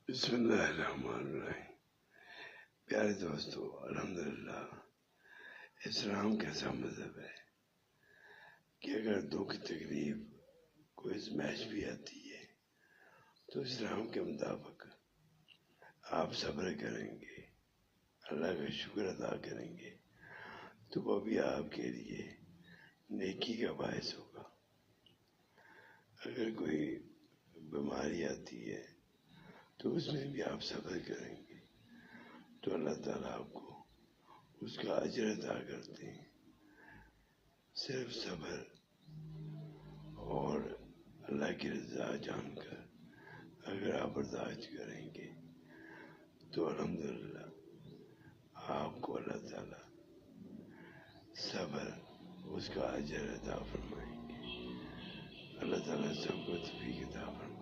بسم اللہ الرحمن الرحیم۔ پیارے دوستو، الحمدللہ اسلام کیسا مذہب ہے کہ اگر دو کی تکلیف کوئی ازمائش بھی آتی ہے تو اسلام کے مطابق آپ صبر کریں گے، اللہ کا شکر ادا کریں گے تو وہ بھی آپ کے لیے نیکی کا باعث ہوگا۔ اگر کوئی بیماری آتی ہے تو اس میں بھی آپ صبر کریں گے تو اللہ تعالیٰ آپ کو اس کا اجر عطا کرتے ہیں۔ صرف صبر اور اللہ کی رضا جان کر اگر آپ برداشت کریں گے تو الحمدللہ آپ کو اللہ تعالیٰ صبر اس کا اجر عطا فرمائیں گے۔ اللہ تعالیٰ سب کو توفیق عطا فرمائے۔